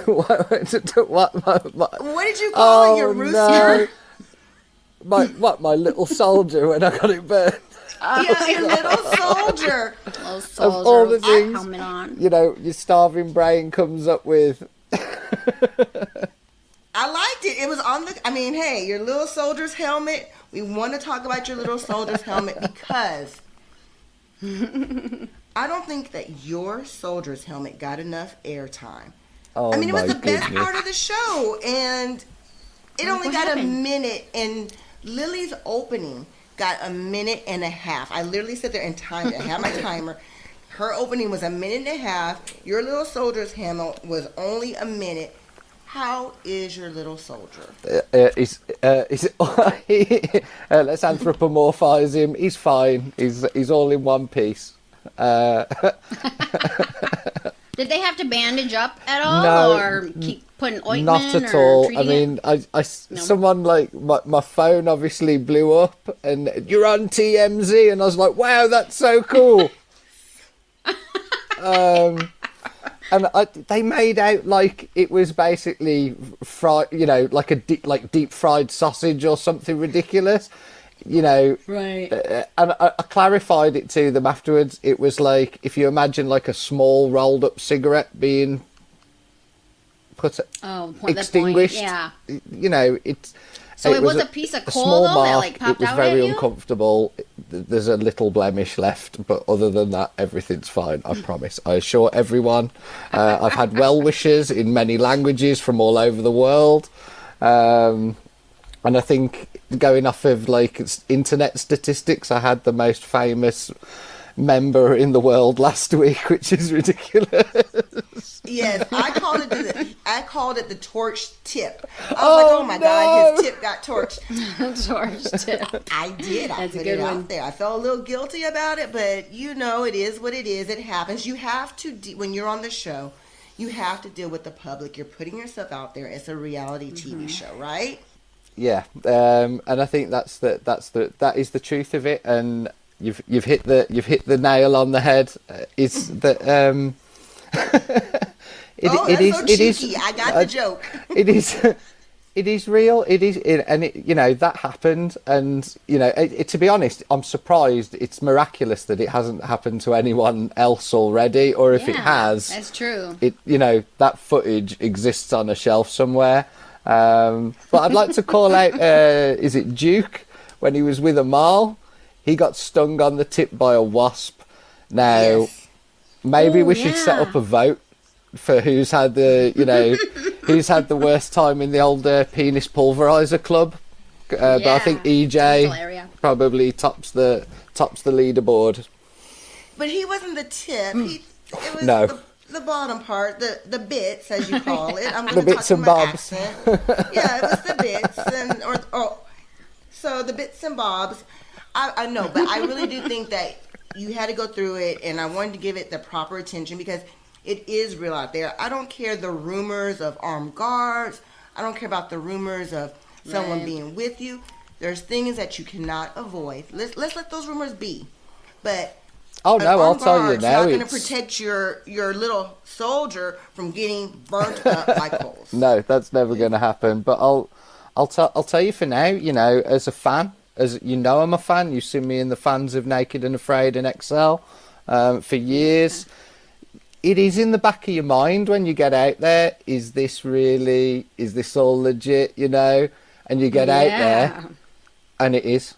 what, What did you call it? Your rooster? No. My little soldier when I got it burned. Yeah, your little soldier. Little soldier Of all the with things, helmet on. you know, your starving brain comes up with. I liked it. It was on the. I mean, hey, your little soldier's helmet. We want to talk about your little soldier's helmet because I don't think that your soldier's helmet got enough airtime. Oh, I mean, it was my the best goodness. part of the show, and it only What got happened? a minute. And Lily's opening got a minute and a half. I literally sat there and timed it. I had my timer. Her opening was a minute and a half. Your little soldier's helmet was only a minute. How is your little soldier? Let's anthropomorphise him. He's fine. He's all in one piece. Did they have to bandage up at all, No, or keep putting ointment? Not at or all. I treating mean, it? someone like my phone obviously blew up, and you're on TMZ, and I was like, wow, that's so cool. And they made out like it was basically fried, you know, like deep fried sausage or something ridiculous, you know. Right. And I clarified it to them afterwards. It was like if you imagine like a small rolled up cigarette being extinguished. Yeah. You know, it's. So it was a piece of coal, small though, that, mark. like, popped It was out very at you? uncomfortable. There's a little blemish left, but other than that, everything's fine. I promise. I assure everyone. I've had well wishers in many languages from all over the world, and I think going off of like internet statistics, I had the most famous member in the world last week, which is ridiculous. Yes, I called it the torch tip. I was like, oh my God, his tip got torched. Torch tip. I did. I That's a put good it one. out there. I felt a little guilty about it, but you know, it is what it is. It happens. You have to, when you're on the show, you have to deal with the public. You're putting yourself out there. It's a reality TV show, right? Yeah, and I think that is the truth of it, and you've hit the nail on the head. Is that it is. I got the joke. It is real. You know, that happened, and you know, to be honest, I'm surprised. It's miraculous that it hasn't happened to anyone else already, or if it has, That's true. you know, that footage exists on a shelf somewhere. But I'd like to call out, is it Duke, when he was with Amal? He got stung on the tip by a wasp. Now, Yes. maybe Ooh, we should set yeah. up a vote for who's had the worst time in the old penis pulverizer club. But I think Local EJ area. probably tops the leaderboard. But he wasn't the tip. It was No. the bottom part, the bits, as you call it. I'm The going to talk bits in and my bobs. accent. Yeah, it was the bits so the bits and bobs. I know, but I really do think that you had to go through it, and I wanted to give it the proper attention because it is real out there. I don't care the rumors of armed guards. I don't care about the rumors of someone Right. being with you. There's things that you cannot avoid. Let's let those rumors be. But Oh an no, I'll armed tell you guard's now. not going to It's protect your little soldier from getting burnt up by coals. no, that's never going to happen. But I'll tell you for now. You know, as a fan, as you know, I'm a fan. You've seen me in the fans of Naked and Afraid and XL for years. It is in the back of your mind when you get out there. Is this all legit? You know, and you get out there, and it is.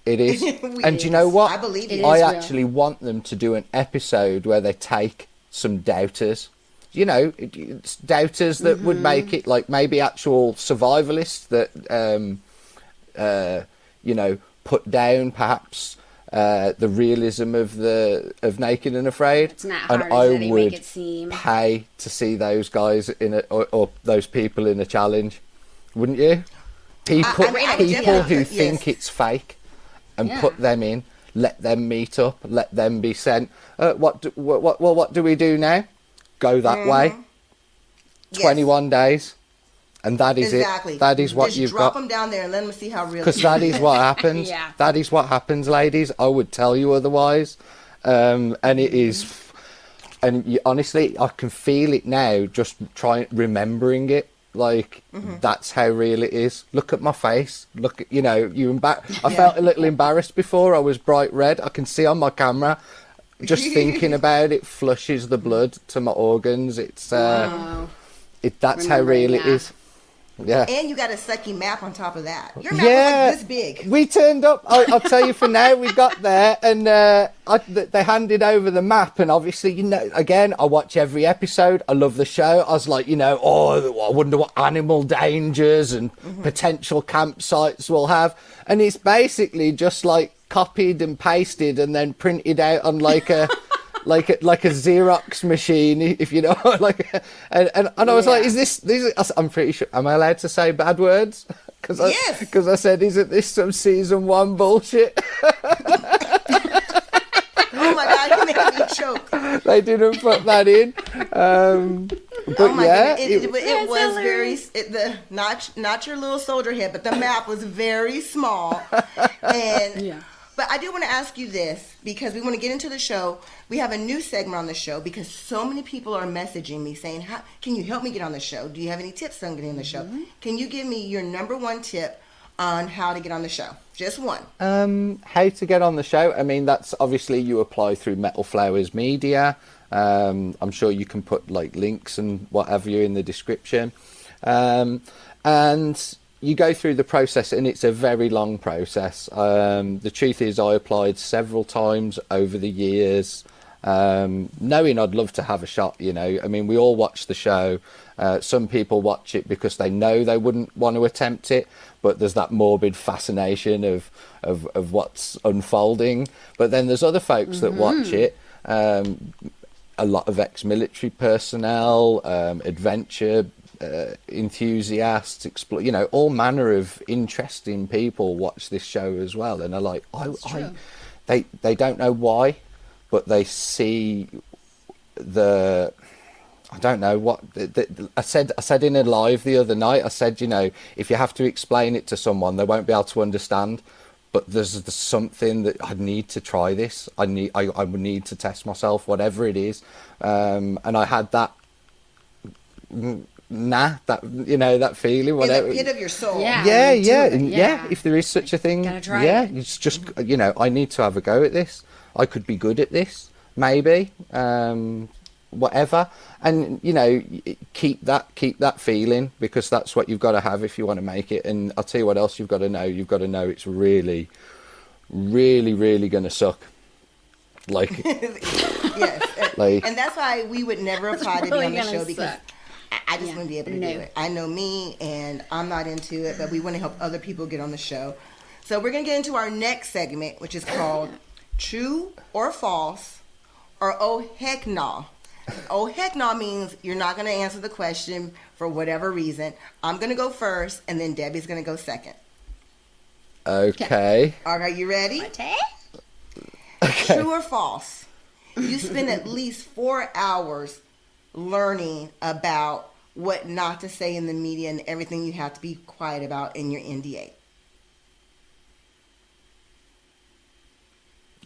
It is. And do you know what? I believe It it. I is real. actually want them to do an episode where they take some doubters. You know, it's doubters that would make it like maybe actual survivalists that, you know, put down perhaps the realism of Naked and Afraid. It's not and hard I as they would make it seem. pay to see those guys or those people in a challenge, wouldn't you? People, I would people definitely, who yes. think it's fake. And Yeah. put them in, let them meet up, let them be sent. What do we do now? Go that way. Yes. 21 days, and that is Exactly. it. That is what Just you've drop got. them down there and let them see how real. Because that is what happens. Yeah. That is what happens, ladies. I would tell you otherwise. And it is and honestly, I can feel it now. Just remembering it. Like that's how real it is. Look at my face. Look at I felt a little embarrassed before. I was bright red. I can see on my camera. Just thinking about it flushes the blood to my organs. It's Wow. that's how real it is. Yeah. And you got a sucky map on top of that. Your map was like this big. We turned up. I'll tell you for now. We got there, and they handed over the map. And obviously, again, I watch every episode. I love the show. I was like, I wonder what animal dangers and potential campsites we'll have. And it's basically just like copied and pasted, and then printed out on like a. like a Xerox machine, if you know, and I was like, is this? I'm pretty sure. Am I allowed to say bad words? Because I said, isn't this some season 1 bullshit? Oh my God, you made me choke. They didn't put that in. But it was very not your little soldier head, but the map was very small. And but I do want to ask you this, because we want to get into the show. We have a new segment on the show because so many people are messaging me saying, can you help me get on the show? Do you have any tips on getting on the show? Can you give me your number 1 tip on how to get on the show? Just one. How to get on the show? I mean, that's obviously you apply through Metal Flowers Media. I'm sure you can put like links and what have you in the description. And you go through the process, and it's a very long process. The truth is, I applied several times over the years, knowing I'd love to have a shot. I mean, we all watch the show. Some people watch it because they know they wouldn't want to attempt it, but there's that morbid fascination of what's unfolding. But then there's other folks that watch it. A lot of ex-military personnel, adventure enthusiasts, all manner of interesting people watch this show as well, and are like, they don't know why, but they see I don't know what I said in a live the other night. I said, if you have to explain it to someone, they won't be able to understand. But there's something that I need to try this. I would need to test myself, whatever it is. And I had that. That feeling, whatever. In the pit of your soul. Yeah. If there is such a thing, gotta try it. It's just I need to have a go at this. I could be good at this, maybe. Whatever, and keep that feeling, because that's what you've got to have if you want to make it. And I'll tell you what else you've got to know. You've got to know it's really, really, really going to suck. Like, yes, and that's why we would never apply to be on the show, because I just wouldn't be able to do it. I know me, and I'm not into it, but we want to help other people get on the show. So we're going to get into our next segment, which is called True or False, or Oh Heck Nah. Oh heck nah means you're not going to answer the question for whatever reason. I'm going to go first, and then Debbie's going to go second. Okay. All right, you ready? Okay. True or false? You spend at least 4 hours learning about what not to say in the media and everything you have to be quiet about in your NDA.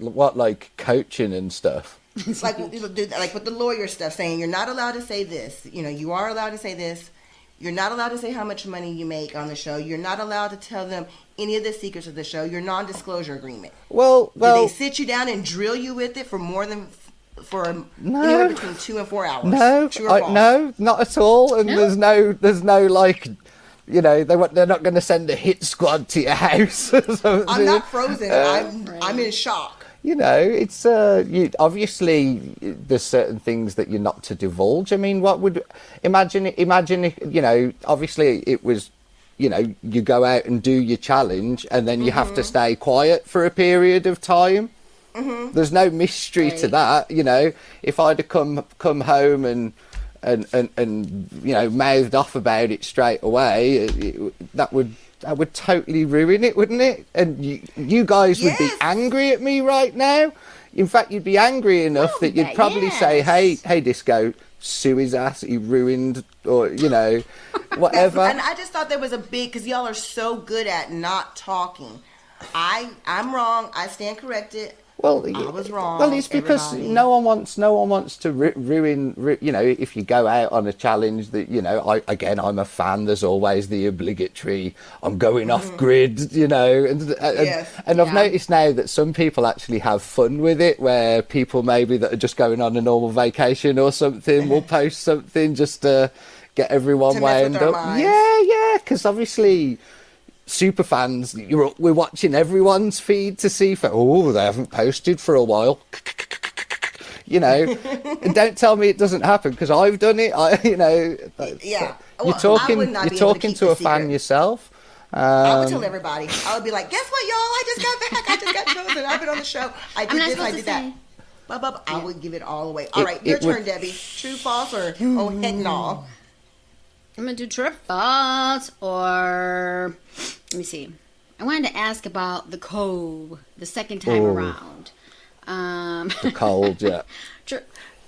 What, like coaching and stuff? like with the lawyer stuff, saying you're not allowed to say this. You are allowed to say this. You're not allowed to say how much money you make on the show. You're not allowed to tell them any of the secrets of the show. Your non-disclosure agreement. Well, did they sit you down and drill you with it for anywhere between 2 and 4 hours? No, no, not at all. And there's no like, they're not going to send a hit squad to your house. I'm not frozen. I'm in shock. It's obviously there's certain things that you're not to divulge. I mean, imagine if, obviously it was, you go out and do your challenge, and then you have to stay quiet for a period of time. There's no mystery to that. If I'd have come home and mouthed off about it straight away, that would totally ruin it, wouldn't it? And you guys would be angry at me right now. In fact, you'd be angry enough that you'd probably say, hey, Disco, sue his ass, he ruined, or, whatever. And I just thought there was a big, because y'all are so good at not talking. I'm wrong. I stand corrected. Well, I was wrong. Well, it's because everybody. no one wants to ruin. You know, if you go out on a challenge, that I'm a fan. There's always the obligatory. I'm going off grid. You know, Yes. and I've Yeah. noticed now that some people actually have fun with it. Where people maybe that are just going on a normal vacation or something will post something just to get everyone To mess with wound their up. minds. Yeah, because obviously super fans, we're watching everyone's feed to see they haven't posted for a while. You know, and don't tell me it doesn't happen because I've done it. Yeah. You're Well, I talking, would not you're be able talking keep to the a fan secret. yourself. I would tell everybody. I would be like, guess what, y'all? I just got back. I just got chosen. I've been on the show. I I'm did not this. I supposed to did that. say. I would give it all away. All right, your it would- turn, Debbie. True, false, or oh heck no. I'm gonna do true or false, or let me see. I wanted to ask about the cove the second time Ooh. around. The cold, yeah.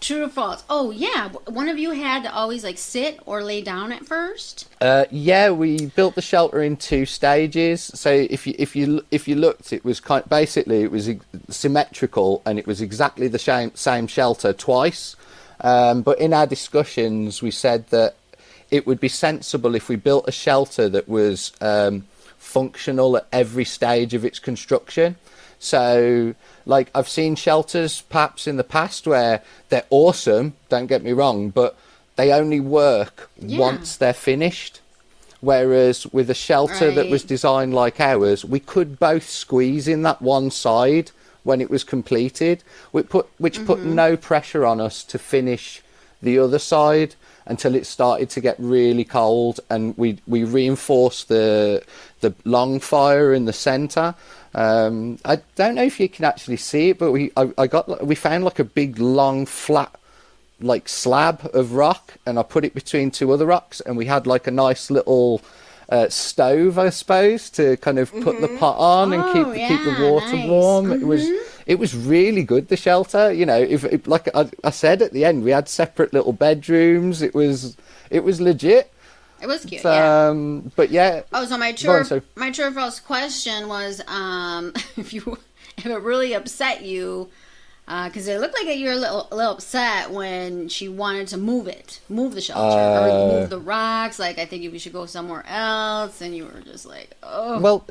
True or false? Oh yeah, one of you had to always like sit or lay down at first. Yeah, we built the shelter in 2 stages. So if you looked, it was basically it was symmetrical, and it was exactly the same shelter twice. But in our discussions, we said that it would be sensible if we built a shelter that was functional at every stage of its construction. So, like, I've seen shelters perhaps in the past where they're awesome, don't get me wrong, but they only work once they're finished. Whereas with a shelter that was Right. designed like ours, we could both squeeze in that one side when it was completed, which put no pressure on us to finish the other side until it started to get really cold, and we reinforced the long fire in the centre. I don't know if you can actually see it, but we found like a big long flat like slab of rock, and I put it between 2 other rocks, and we had like a nice little stove, I suppose, to kind of put the pot on and keep the yeah, water nice. warm. It was really good, the shelter. You know, if like I said at the end, we had separate little bedrooms. It was legit. It was cute. Yeah. But yeah. Oh, so my Go on, true Sophie. my true or false question was if it really upset you. Because it looked like you were a little upset when she wanted to move the shelter, or move the rocks. Like, I think we should go somewhere else, and you were just like, "Oh, Well,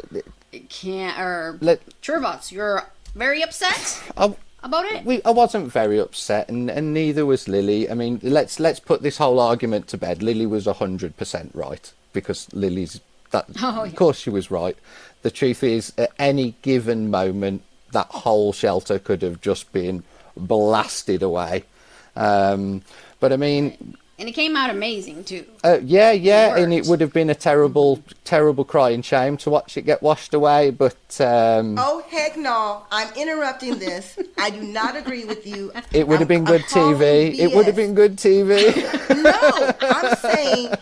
it can't." Or let- true or false? You're very upset I, about it. I wasn't very upset, and neither was Lily. I mean, let's put this whole argument to bed. Lily was 100% right, because Lily's that. Oh, yeah. Of course, she was right. The truth is, at any given moment, that whole shelter could have just been blasted away. But I mean, And it came out amazing too. yeah, It and it worked. would have been a terrible crying shame to watch it get washed away. But Oh heck no! I'm interrupting this. I do not agree with you. it would have been good I'm calling TV. It would have BS. been good TV. No, I'm saying,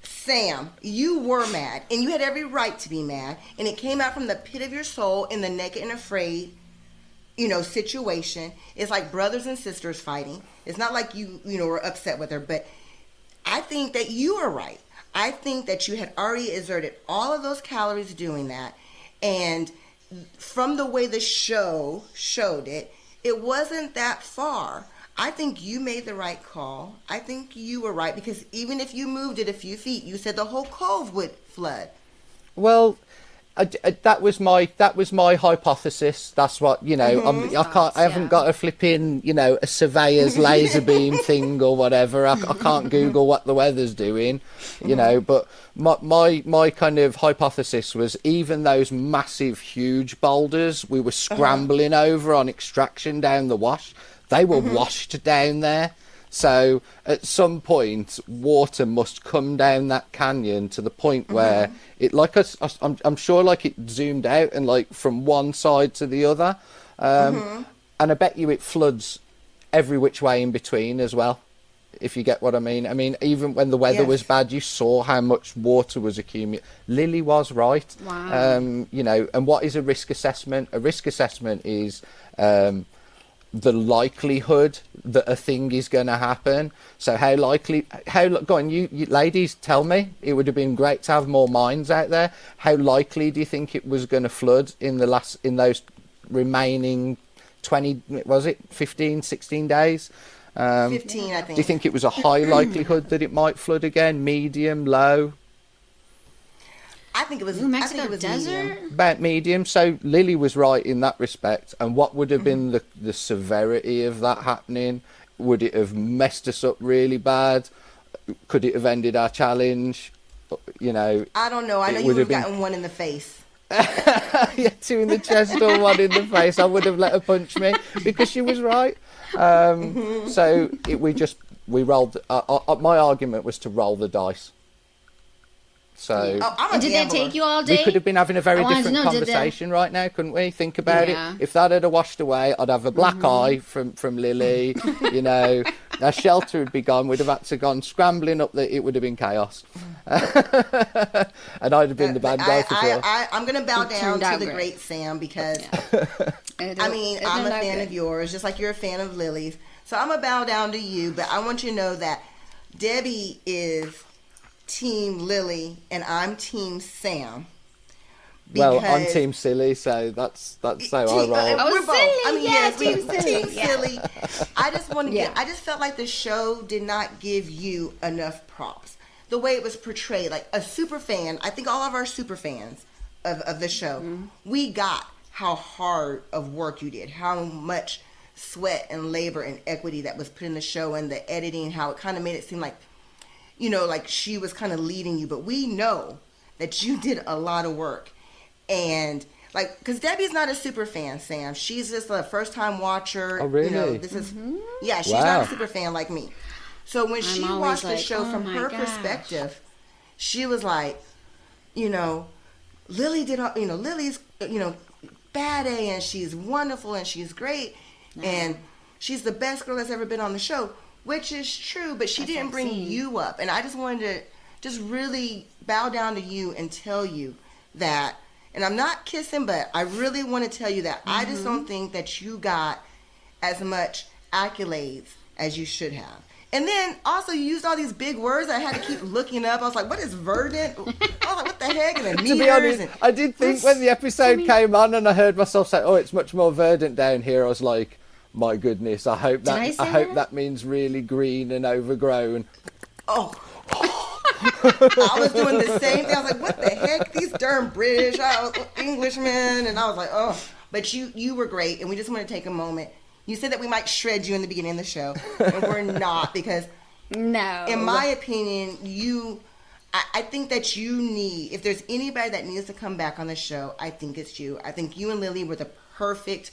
Sam, you were mad, and you had every right to be mad, and it came out from the pit of your soul in the naked and afraid, situation. It's like brothers and sisters fighting. It's not like you were upset with her, but I think that you are right. I think that you had already exerted all of those calories doing that, and from the way the show showed it, it wasn't that far. I think you made the right call. I think you were right, because even if you moved it a few feet, you said the whole cove would flood. Well, that was my hypothesis. That's what I haven't got a flipping a surveyor's laser beam thing or whatever. I can't Google what the weather's doing, But my kind of hypothesis was, even those massive, huge boulders we were scrambling over on extraction down the wash, they were washed down there. So at some point, water must come down that canyon to the point where it, I'm sure, like it zoomed out and like from one side to the other, and I bet you it floods every which way in between as well. If you get what I mean. I mean, even when the weather was bad, you saw how much water was accumulating. Lily was right. Wow. And what is a risk assessment? A risk assessment is the likelihood that a thing is going to happen. So go on, you ladies, tell me. It would have been great to have more minds out there. How likely do you think it was going to flood in those remaining 20, was it 15, 16 days? 15, I think. Do you think it was a high likelihood that it might flood again? Medium, low? I think it was. New I think Mexico it was desert? medium. About medium. So Lily was right in that respect. And what would have been the severity of that happening? Would it have messed us up really bad? Could it have ended our challenge? You know, I don't know. I know it you would would have have gotten one in the face. yeah, 2 in the chest or 1 in the face. I would have let her punch me because she was right. So we rolled. My argument was to roll the dice. So I'm a And did that gambler. take you all day? we could have been having a very I wanted to different know, did conversation right now, couldn't we? Think about Yeah. it. If that had washed away, I'd have a black eye from Lily. You know, our shelter would be gone. We'd have had to gone scrambling up. It would have been chaos, and I'd have been the bad guy for sure. I'm going to bow It down turned to out the great. great Sam because, It- I mean, it I'm a turned out fan good. of yours, just like you're a fan of Lily's. So I'm going to bow down to you, but I want you to know that Debbie is Team Lily and I'm Team Sam. Well, I'm because- Team Silly, so that's how I roll. Oh, We're both. silly, I mean, yes, yes, Team we're Silly, Team yeah. Silly. I just want to Yeah. I just felt like the show did not give you enough props. The way it was portrayed, like a super fan. I think all of our super fans of the show, we got how hard of work you did, how much sweat and labor and equity that was put in the show, and the editing, how it kind of made it seem like, you know, like she was kind of leading you. But we know that you did a lot of work. And like, because Debbie's not a super fan, Sam. She's just a first time watcher. Oh, really? You know, this is yeah. She's Wow. not a super fan like me. So when she always watched the like, show oh from my her gosh. perspective, she was like, you know, Lily did. You know, Lily's bad A, and she's wonderful, and she's great, and she's the best girl that's ever been on the show, which is true. But she didn't bring seen. you up, and I just wanted to just really bow down to you and tell you that. And I'm not kissing, but I really want to tell you that I just don't think that you got as much accolades as you should have. And then also you used all these big words I had to keep looking up. I was like, what is verdant? I was like, what the heck? And the To meters. be honest, And I did think when the episode came on and I heard myself say, "Oh, it's much more verdant down here," I was like, "My goodness, I hope I say hope that? that means really green and overgrown." oh. I was doing the same thing. I was like, what the heck? These darn British, Englishmen. And I was like, oh. But you were great. And we just want to take a moment. You said that we might shred you in the beginning of the show. And we're not, because No. in my opinion, I think that you need, if there's anybody that needs to come back on the show, I think it's you. I think you and Lily were the perfect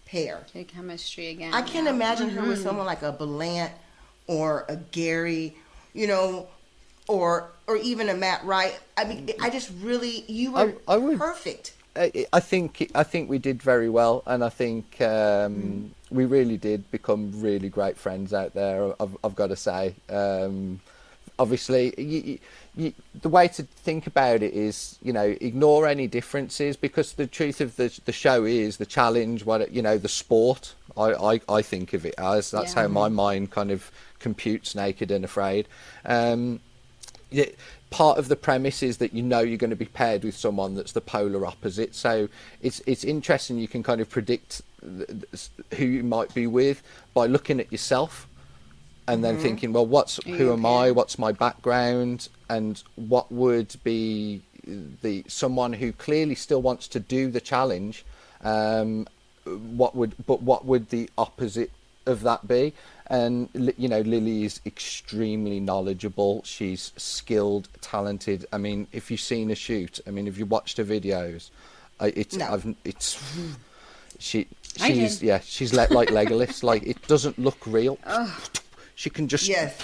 pair. Good chemistry again. I can't yeah. imagine her with someone like a Belant or a Gary, you know, or even a Matt Wright. I mean, I just really, you were I would- perfect. I think we did very well, and I think we really did become really great friends out there. I've got to say. Obviously, the way to think about it is, you know, ignore any differences, because the truth of the show is the challenge. The sport. I think of it as that's Yeah. how my mind kind of computes Naked and Afraid. Part of the premise is that you're going to be paired with someone that's the polar opposite. So it's interesting. You can kind of predict who you might be with by looking at yourself, and then thinking, well, who am I? What's my background? And what would be someone who clearly still wants to do the challenge? What would the opposite of that be? And Lily is extremely knowledgeable. She's skilled, talented. I mean, if you've seen her shoot, if you watched her videos, she's like Legolas. Like, it doesn't look real. She can just. Yes.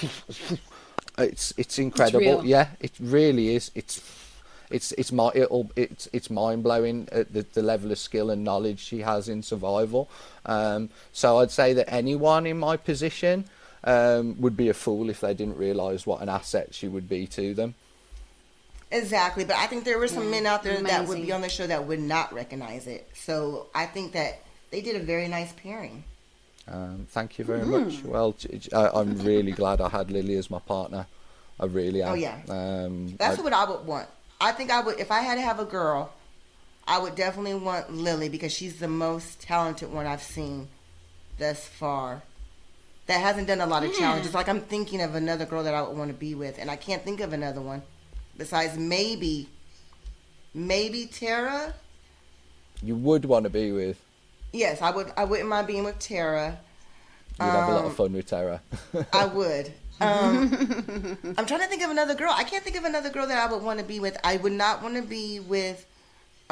It's incredible. It's real. Yeah, it really is. It's mind blowing at the level of skill and knowledge she has in survival. So I'd say that anyone in my position would be a fool if they didn't realise what an asset she would be to them. Exactly, but I think there were some men out there that would be Amazing. on the show that would not recognize it. So I think that they did a very nice pairing. Thank you very much. Well, I'm really glad I had Lily as my partner. I really am. Oh, yeah. That's what I would want. I think I would, if I had to have a girl, I would definitely want Lily because she's the most talented one I've seen thus far. That hasn't done a lot of challenges. Like, I'm thinking of another girl that I would want to be with, and I can't think of another one besides maybe Tara. You would want to be with. Yes, I would. I wouldn't mind being with Tara. You'd have a lot of fun with Tara. I would. I'm trying to think of another girl. I can't think of another girl that I would want to be with. I would not want to be with.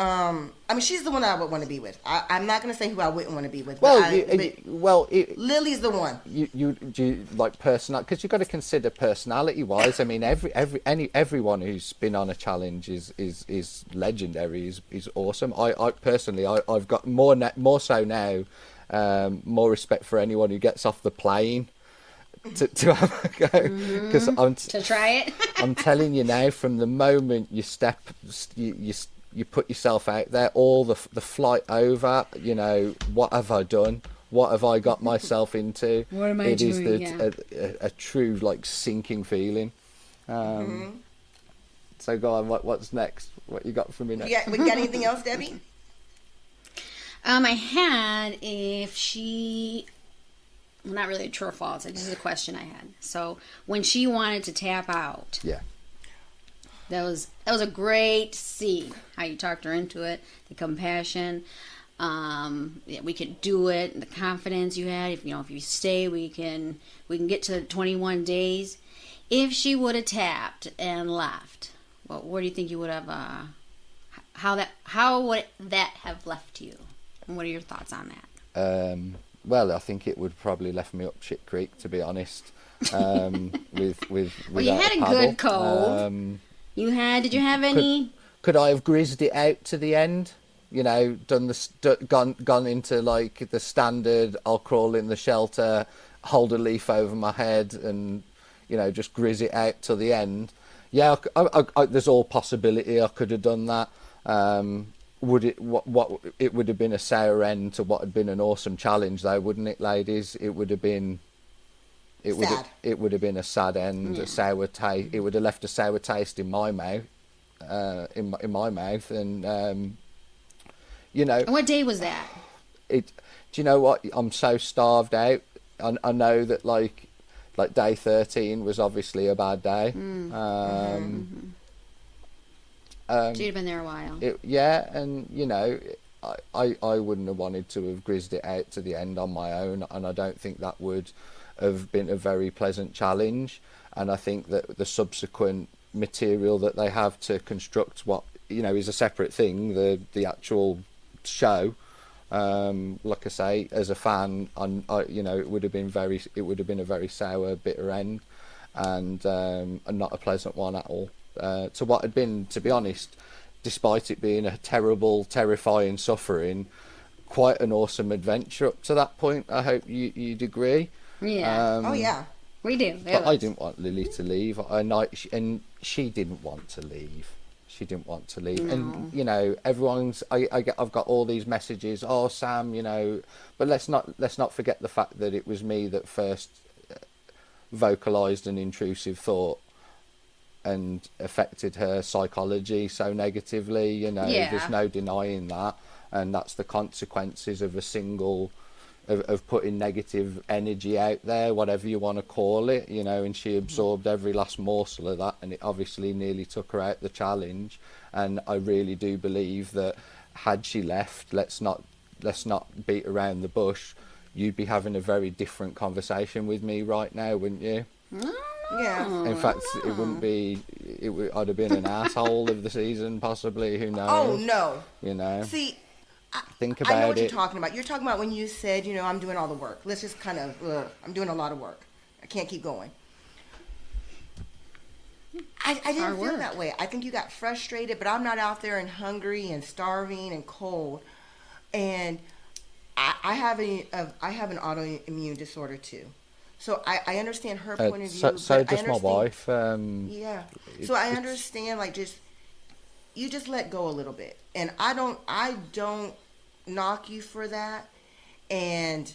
I mean, she's the one that I would want to be with. I'm not going to say who I wouldn't want to be with. Well, Lily's the one. You like personal, because you've got to consider personality-wise. I mean, everyone who's been on a challenge is legendary. Is awesome. I personally, I've got more so now, more respect for anyone who gets off the plane to have a go, because to try it. I'm telling you now, from the moment you you put yourself out there, all the flight over, you know, what have I done? What have I got myself into? What am I doing? It is a true, like, sinking feeling. So go on, what's next? What you got for me next? Yeah, we got anything else, Debbie? I had if she... Well, not really true or false. This is a question I had. So when she wanted to tap out... Yeah. That was a great see how you talked her into it, the compassion. Yeah, we could do it, the confidence you had. If you stay, we can get to 21 days. If she would have tapped and left, well, where do you think you would have? How would that have left you? And what are your thoughts on that? Well, I think it would probably left me up shit creek, to be honest. With well, you had a good cold. Did you have any? Could I have grizzed it out to the end? You know, gone into like the standard, I'll crawl in the shelter, hold a leaf over my head and, you know, just grizz it out to the end. Yeah, there's all possibility I could have done that. It would have been a sour end to what had been an awesome challenge, though, wouldn't it, ladies? It would have been... It would have been a sad end, a sour taste. It would have left a sour taste in my mouth, and you know. And what day was that? Do you know what? I'm so starved out. I know that like day 13 was obviously a bad day. So you'd have been there a while. And you know, I wouldn't have wanted to have grizzed it out to the end on my own, and I don't think that would have been a very pleasant challenge. And I think that the subsequent material that they have to construct what, you know, is a separate thing, the actual show, like I say, as a fan, you know, it would have been a very sour, bitter end, and not a pleasant one at all, to what had been, to be honest, despite it being a terrible, terrifying suffering, quite an awesome adventure up to that point. I hope you'd agree. Yeah. Oh yeah, we do. But I didn't want Lily to leave, and she didn't want to leave. She didn't want to leave, and you know, I've got all these messages. Oh, Sam, you know, but let's not forget the fact that it was me that first vocalised an intrusive thought and affected her psychology so negatively. You know, there's no denying that, and that's the consequences of a single. Of putting negative energy out there, whatever you want to call it, you know, and she absorbed every last morsel of that, and it obviously nearly took her out the challenge. And I really do believe that had she left, let's not beat around the bush, you'd be having a very different conversation with me right now, wouldn't you? Yeah. In fact, it wouldn't be. I'd have been an asshole of the season, possibly. Who knows? Oh no. You know. See. Think about it. I know what you're talking about. You're talking about when you said, you know, I'm doing all the work. Let's just kind of, I'm doing a lot of work. I can't keep going. I didn't feel that way. I think you got frustrated, but I'm not out there and hungry and starving and cold. And I have an autoimmune disorder too. So I understand her point of view. So does my wife. Yeah. So I understand, like, you just let go a little bit, and I don't knock you for that, and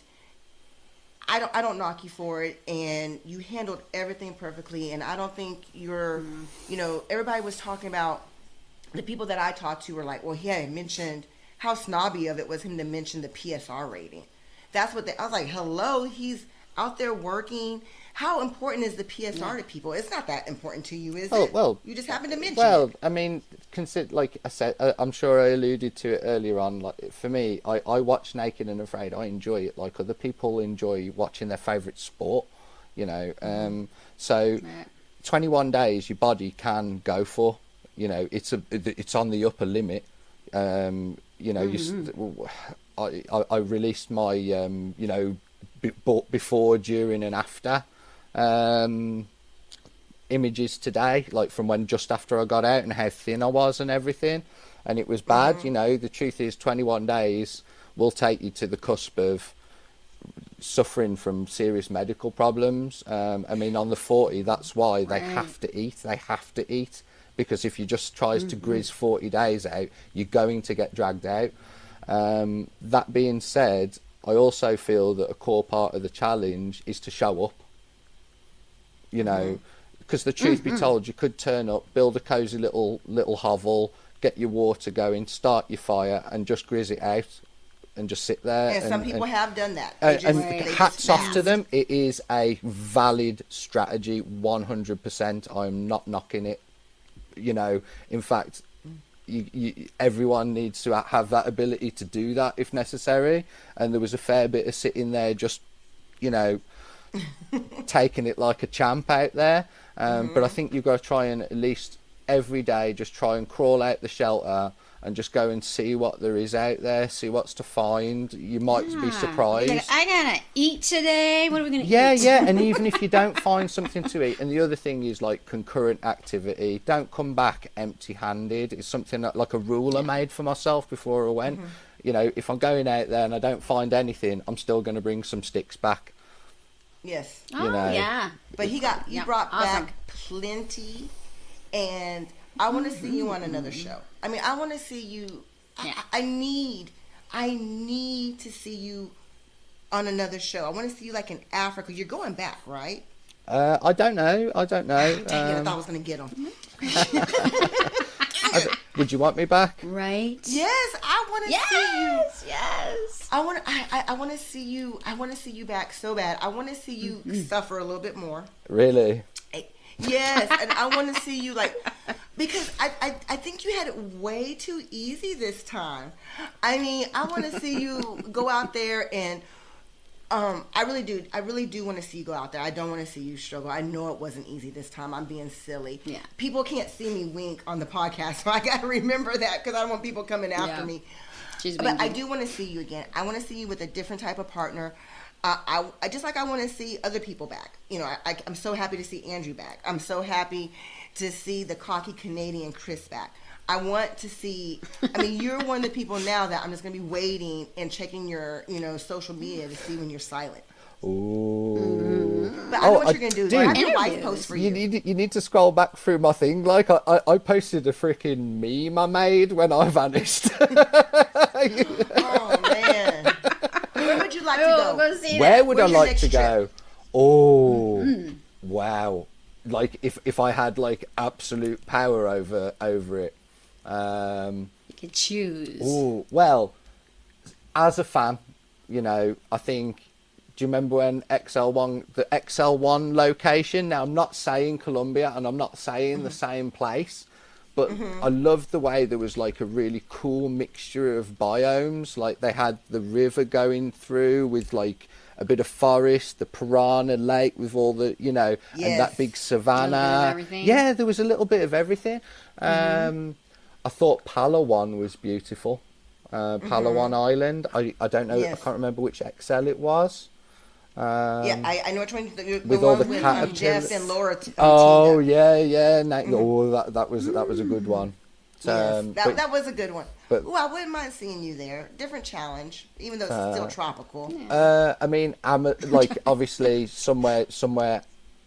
I don't knock you for it, and you handled everything perfectly, and I don't think you're, you know, everybody was talking about the people that I talked to were like, well, he had mentioned how snobby of it was him to mention the PSR rating. That's what I was like, hello, he's out there working. How important is the PSR to people? It's not that important to you, is it? Well, you just happen to mention it. I mean, consider, like I said, I'm sure I alluded to it earlier on. Like for me, I watch Naked and Afraid. I enjoy it like other people enjoy watching their favourite sport. You know, so 21 days your body can go for. You know, it's on the upper limit. You know, I released my you know, before, during, and after images today, like from when just after I got out and how thin I was and everything, and it was bad. You know, the truth is 21 days will take you to the cusp of suffering from serious medical problems. I mean, on the 40, that's why they have to eat, because if you just tries to grizz 40 days out, you're going to get dragged out. That being said, I also feel that a core part of the challenge is to show up. You know, because the truth be told, you could turn up, build a cozy little hovel, get your water going, start your fire, and just grizz it out, and just sit there. And some people have done that. And hats off to them. It is a valid strategy, 100%. I'm not knocking it. You know, in fact, everyone needs to have that ability to do that if necessary. And there was a fair bit of sitting there just, you know, taking it like a champ out there. But I think you've got to try and at least every day just try and crawl out the shelter and just go and see what there is out there, see what's to find. You might be surprised. Like, I gotta eat today. What are we gonna eat? Yeah. And even if you don't find something to eat, and the other thing is like concurrent activity. Don't come back empty-handed. It's something that, like a rule I made for myself before I went. You know, if I'm going out there and I don't find anything, I'm still going to bring some sticks back. Yes. Oh, yeah. But you brought back plenty, and I want to see you on another show. I mean, I want to see you. Yeah. I need to see you on another show. I want to see you like in Africa. You're going back, right? I don't know. Dang it, I thought I was going to get them. Would you want me back? Right. Yes, I want to see you. Yes. I want to see you. I want to see you back so bad. I want to see you suffer a little bit more. Really? Yes, and I want to see you like, because I think you had it way too easy this time. I mean, I want to see you go out there and I really do want to see you go out there. I don't want to see you struggle. I know it wasn't easy this time. I'm being silly. Yeah. People can't see me wink on the podcast, so I got to remember that because I don't want people coming after me. But I do want to see you again. I want to see you with a different type of partner. I just like I want to see other people back. You know, I'm so happy to see Andrew back. I'm so happy to see the cocky Canadian Chris back. I want to see. I mean, you're one of the people now that I'm just gonna be waiting and checking your, social media to see when you're silent. Ooh. But I know what you're gonna do. Dude, I have your wife post for you. You need to scroll back through my thing. Like I posted a freaking meme I made when I vanished. Oh man. Where would you like to go? Where would I like to go? Oh, wow. Like if I had like absolute power over it. You could choose. Oh, well, as a fan, I think, do you remember when the XL1 location? Now, I'm not saying Colombia and I'm not saying the same place, but I loved the way there was like a really cool mixture of biomes. Like they had the river going through with like a bit of forest, the piranha lake with all the, and that big savanna. Yeah, there was a little bit of everything. I thought Palawan was beautiful. Palawan Island. I don't know. Yes. I can't remember which XL it was. I know which one. With all the caterpillars. Jeff and Laura. Oh yeah. That was a good one. Yes, that was a good one. But I wouldn't mind seeing you there. Different challenge, even though it's still tropical. I mean, like obviously somewhere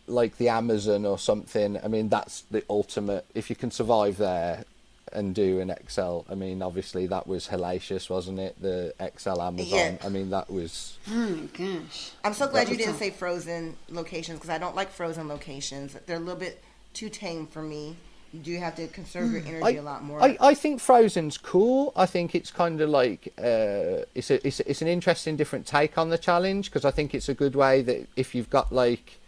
like the Amazon or something. I mean, that's the ultimate. If you can survive there and do an XL, I mean, obviously that was hellacious, wasn't it? The XL Amazon. Yeah. I mean, that was. Oh my gosh! I'm so glad you didn't say frozen locations because I don't like frozen locations. They're a little bit too tame for me. You do have to conserve your energy a lot more. I think Frozen's cool. I think it's kind of like it's an interesting different take on the challenge, because I think it's a good way that if you've got like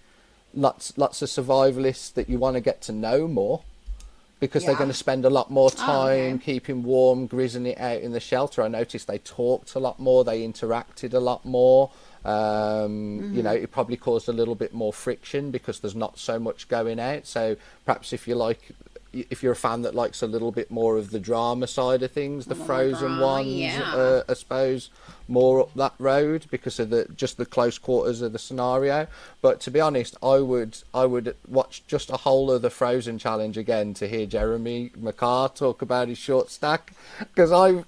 lots of survivalists that you want to get to know more, because they're going to spend a lot more time keeping warm, grizzing it out in the shelter. I noticed they talked a lot more, they interacted a lot more. You know, it probably caused a little bit more friction because there's not so much going out. So perhaps if you're a fan that likes a little bit more of the drama side of things, the Frozen ones, I suppose, more up that road because of the close quarters of the scenario. But to be honest, I would watch just a whole of the Frozen challenge again to hear Jeremy McCarr talk about his short stack, because I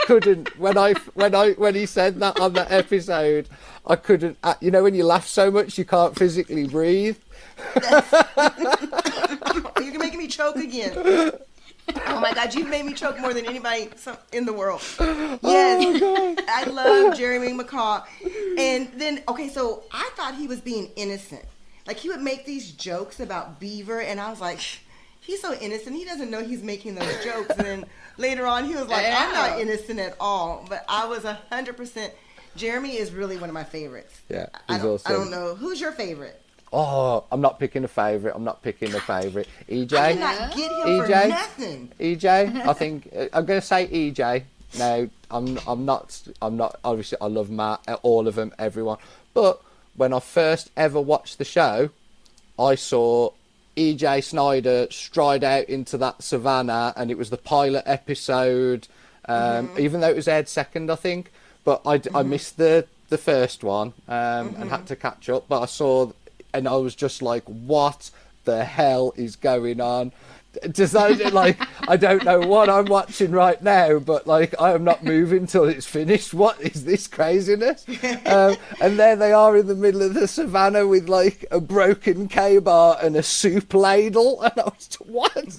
couldn't when he said that on that episode, I couldn't. You know, when you laugh so much you can't physically breathe. You're making me choke again. Oh my God, you've made me choke more than anybody in the world. Yes, oh I love Jeremy McCaw. And then, okay, so I thought he was being innocent. Like, he would make these jokes about Beaver, and I was like, he's so innocent. He doesn't know he's making those jokes. And then later on, he was like, I'm not innocent at all. But I was 100%. Jeremy is really one of my favorites. Yeah, awesome. I don't know. Who's your favorite? Oh, I'm not picking a favourite. EJ. I cannot get him for nothing. EJ. I think I'm going to say EJ. No, I'm not. Obviously, I love Matt, all of them, everyone. But when I first ever watched the show, I saw EJ Snyder stride out into that savannah, and it was the pilot episode. Even though it was aired second, I think. But I missed the first one and had to catch up. But I saw. And I was just like, what the hell is going on? Just like, I don't know what I'm watching right now, but like, I am not moving till it's finished. What is this craziness? And there they are in the middle of the savannah with like a broken K-bar and a soup ladle. And I was, what?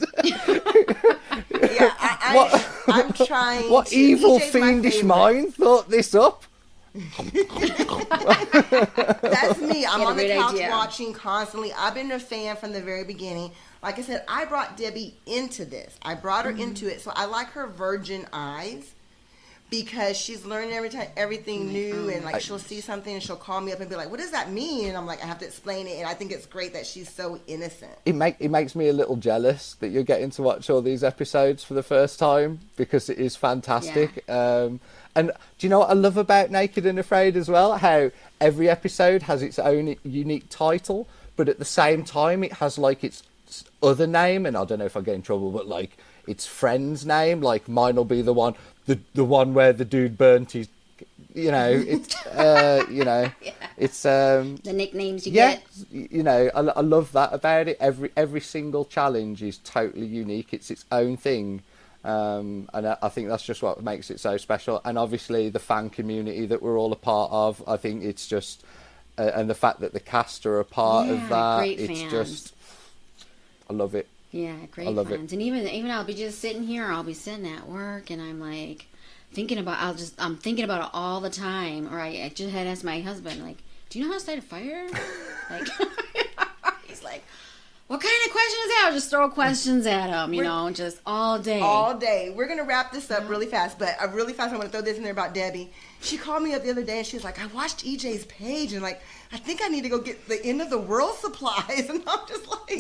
I'm trying. What evil fiendish mind thought this up? That's me. I'm on the couch watching constantly. I've been a fan from the very beginning. Like I said, I brought Debbie into this. I brought her into it. So I like her virgin eyes, because she's learning everything new, and like she'll see something and she'll call me up and be like, what does that mean? And I'm like, I have to explain it. And I think it's great that she's so innocent. It makes me a little jealous that you're getting to watch all these episodes for the first time, because it is fantastic. And do you know what I love about Naked and Afraid as well? How every episode has its own unique title, but at the same time it has like its other name, and I don't know if I get in trouble, but like its friend's name. Like mine will be the one where the dude burnt his, you know, it's it's the nicknames you get. You know, I love that about it. Every single challenge is totally unique. It's its own thing. And I think that's just what makes it so special. And obviously the fan community that we're all a part of, I think it's just and the fact that the cast are a part of that, it's fans. Just I love it. Yeah, great fans. And even I'll be just sitting here, I'll be sitting at work, and I'm like thinking about I'm thinking about it all the time. Or I just had asked my husband, like, do you know how to start a fire? Like, he's like, what kind of questions is that? I'll just throw questions at him, you know, just all day. All day. We're going to wrap this up really fast, but I want to throw this in there about Debbie. She called me up the other day, and she was like, I watched EJ's page, and like, I think I need to go get the end of the world supplies. And I'm just like,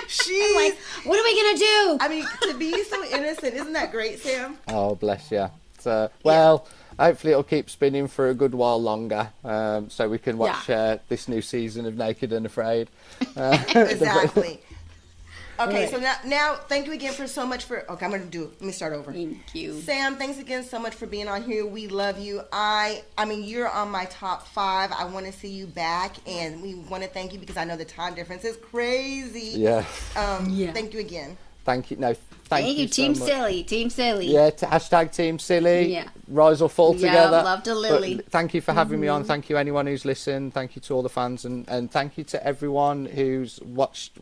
she's like, what are we going to do? I mean, to be so innocent, isn't that great, Sam? Oh, bless you. So, well, hopefully it'll keep spinning for a good while longer, so we can watch this new season of Naked and Afraid. Exactly. Okay, so now thank you again for so much for... Okay, let me start over. Thank you. Sam, thanks again so much for being on here. We love you. I mean, you're on my top 5. I want to see you back, and we want to thank you because I know the time difference is crazy. Yeah. Thank you again. Thank you. No, thank you Team so much. Silly. Team Silly. Yeah, hashtag Team Silly. Yeah. Rise or fall together. Love to Lily. But thank you for having me on. Thank you anyone who's listened. Thank you to all the fans, and thank you to everyone who's watched